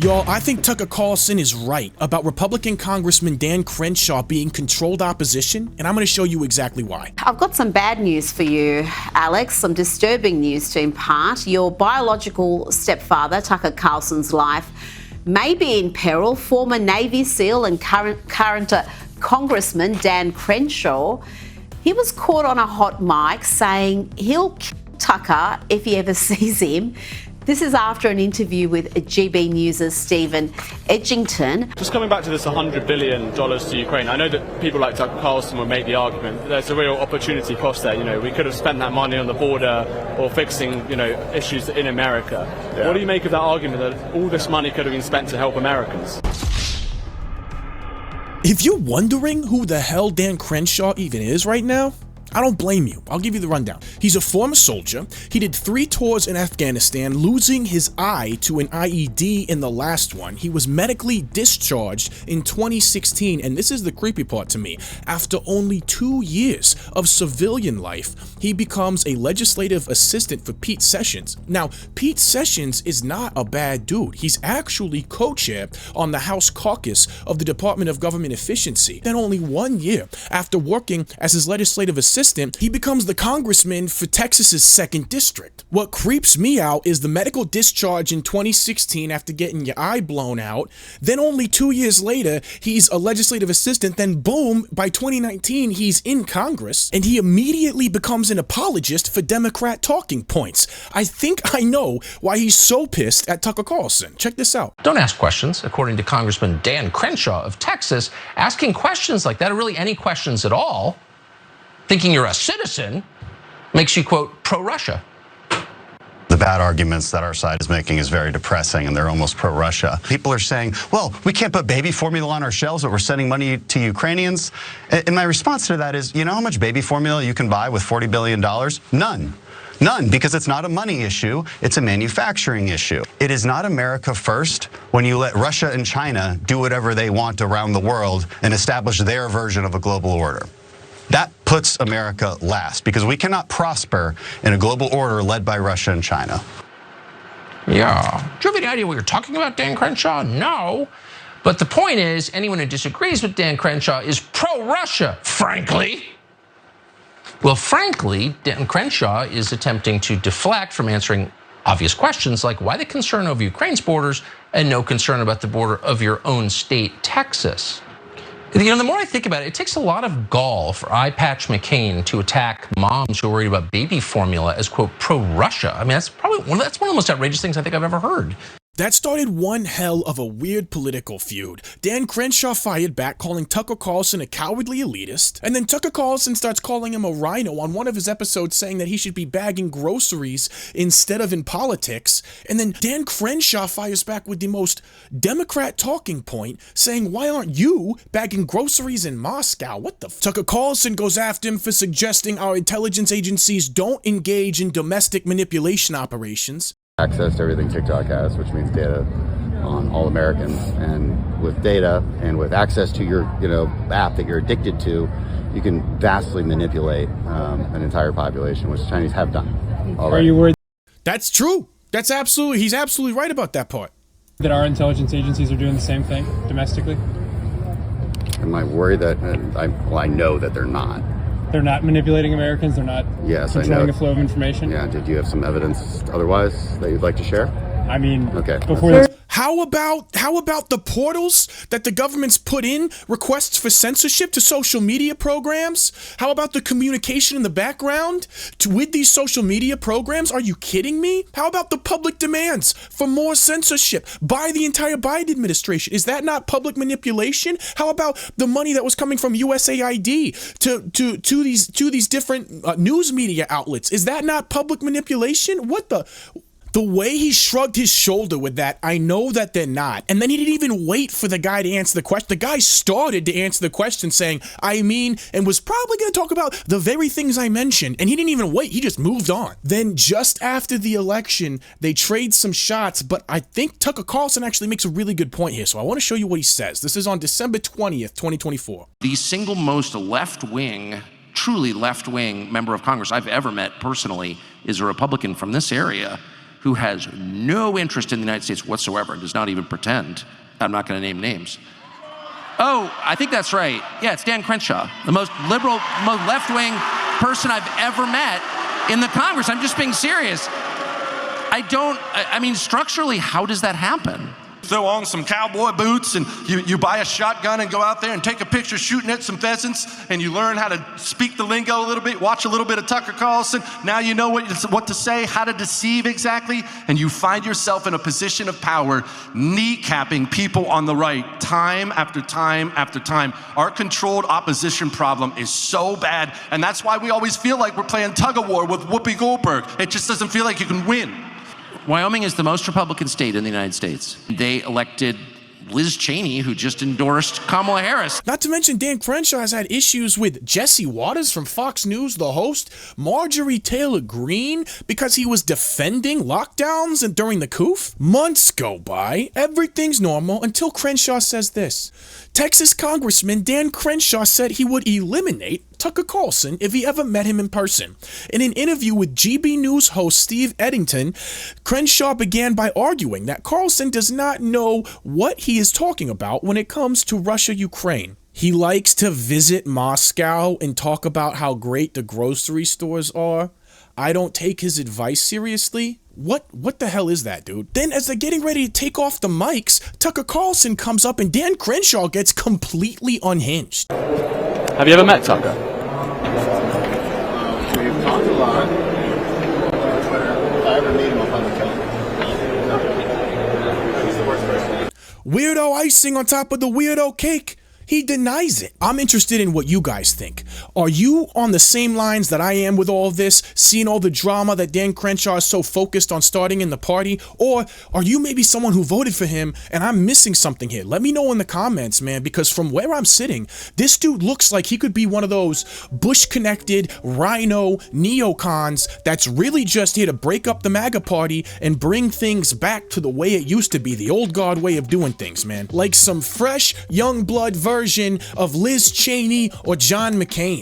Y'all, I think Tucker Carlson is right about Republican Congressman Dan Crenshaw being controlled opposition, and I'm going to show you exactly why. I've got some bad news for you, Alex, some disturbing news to impart. Your biological stepfather, Tucker Carlson's life may be in peril. Former Navy SEAL and current Congressman Dan Crenshaw, he was caught on a hot mic saying he'll kill Tucker if he ever sees him. This is after an interview with GB News' Stephen Edgington. Just coming back to this $100 billion to Ukraine, I know that people like Tucker Carlson would make the argument that there's a real opportunity cost there. You know, we could have spent that money on the border or fixing, issues in America. Yeah. What do you make of that argument that all this money could have been spent to help Americans? If you're wondering who the hell Dan Crenshaw even is right now, I don't blame you. I'll give you the rundown. He's a former soldier. He did 3 tours in Afghanistan, losing his eye to an IED in the last one. He was medically discharged in 2016, and this is the creepy part to me. After only 2 years of civilian life, he becomes a legislative assistant for Pete Sessions. Now, Pete Sessions is not a bad dude. He's actually co-chair on the House caucus of the Department of Government Efficiency. Then only 1 year after working as his legislative assistant, he becomes the congressman for Texas's 2nd district. What creeps me out is the medical discharge in 2016 after getting your eye blown out. Then only 2 years later, he's a legislative assistant. Then boom, by 2019, he's in Congress, and he immediately becomes an apologist for Democrat talking points. I think I know why he's so pissed at Tucker Carlson. Check this out. Don't ask questions, according to Congressman Dan Crenshaw of Texas. Asking questions like that, or really any questions at all, thinking you're a citizen, makes you, quote, pro-Russia. The bad arguments that our side is making is very depressing, and they're almost pro-Russia. People are saying, well, we can't put baby formula on our shelves, but we're sending money to Ukrainians. And my response to that is, you know how much baby formula you can buy with $40 billion? None. None, because it's not a money issue, it's a manufacturing issue. It is not America first when you let Russia and China do whatever they want around the world and establish their version of a global order. That puts America last, because we cannot prosper in a global order led by Russia and China. Yeah. Do you have any idea what you're talking about, Dan Crenshaw? No. But the point is, anyone who disagrees with Dan Crenshaw is pro-Russia, frankly. Well, frankly, Dan Crenshaw is attempting to deflect from answering obvious questions like why the concern over Ukraine's borders and no concern about the border of your own state, Texas. The more I think about it, it takes a lot of gall for Eye Patch McCain to attack moms who are worried about baby formula as, quote, pro-Russia. I mean, that's one of the most outrageous things I think I've ever heard. That started one hell of a weird political feud. Dan Crenshaw fired back, calling Tucker Carlson a cowardly elitist, and then Tucker Carlson starts calling him a RINO on one of his episodes, saying that he should be bagging groceries instead of in politics, and then Dan Crenshaw fires back with the most Democrat talking point, saying, why aren't you bagging groceries in Moscow? What the f? Tucker Carlson goes after him for suggesting our intelligence agencies don't engage in domestic manipulation operations. Access to everything TikTok has, which means data on all Americans, and with data and with access to your app that you're addicted to, you can vastly manipulate an entire population, which the Chinese have done already. Are you worried? That's true. He's absolutely right about that part. That our intelligence agencies are doing the same thing domestically? Am I worried that I know that they're not. They're not manipulating Americans? They're not controlling the flow of information? Yeah, did you have some evidence otherwise that you'd like to share? I mean, okay. Before this. How about the portals that the government's put in requests for censorship to social media programs? How about the communication in the background with these social media programs? Are you kidding me? How about the public demands for more censorship by the entire Biden administration? Is that not public manipulation? How about the money that was coming from USAID to these different news media outlets? Is that not public manipulation? What the... The way he shrugged his shoulder with that, I know that they're not. And then he didn't even wait for the guy to answer the question. The guy started to answer the question saying, and was probably going to talk about the very things I mentioned. And he didn't even wait. He just moved on. Then just after the election, they trade some shots. But I think Tucker Carlson actually makes a really good point here. So I want to show you what he says. This is on December 20th, 2024. The single most left-wing, truly left-wing member of Congress I've ever met personally is a Republican from this area who has no interest in the United States whatsoever and does not even pretend. I'm not going to name names. Oh, I think that's right. Yeah, it's Dan Crenshaw, the most liberal, most left-wing person I've ever met in the Congress. I'm just being serious. I mean, structurally, how does that happen? Throw on some cowboy boots and you buy a shotgun and go out there and take a picture shooting at some pheasants, and you learn how to speak the lingo a little bit, watch a little bit of Tucker Carlson. Now you know what to say, how to deceive exactly, and you find yourself in a position of power, kneecapping people on the right time after time after time. Our controlled opposition problem is so bad, and that's why we always feel like we're playing tug-of-war with Whoopi Goldberg. It just doesn't feel like you can win. Wyoming is the most Republican state in the United States. They elected Liz Cheney, who just endorsed Kamala Harris. Not to mention Dan Crenshaw has had issues with Jesse Waters from Fox News, the host, Marjorie Taylor Greene, because he was defending lockdowns and during the coof. Months go by, everything's normal until Crenshaw says this. Texas Congressman Dan Crenshaw said he would eliminate Tucker Carlson if he ever met him in person. In an interview with GB News host Steve Eddington, Crenshaw began by arguing that Carlson does not know what he is talking about when it comes to Russia-Ukraine. He likes to visit Moscow and talk about how great the grocery stores are. I don't take his advice seriously. What the hell is that, dude? Then as they're getting ready to take off the mics, Tucker Carlson comes up and Dan Crenshaw gets completely unhinged. Have you ever met Tucker? We've talked a lot. If I ever meet him, I'll probably kill him. He's the worst person. Weirdo icing on top of the weirdo cake. He denies it. I'm interested in what you guys think. Are you on the same lines that I am with all of this, seeing all the drama that Dan Crenshaw is so focused on starting in the party? Or are you maybe someone who voted for him and I'm missing something here? Let me know in the comments, man, because from where I'm sitting, this dude looks like he could be one of those Bush-connected RINO neocons that's really just here to break up the MAGA party and bring things back to the way it used to be, the old guard way of doing things, man. Like some fresh, young blood version of Liz Cheney or John McCain.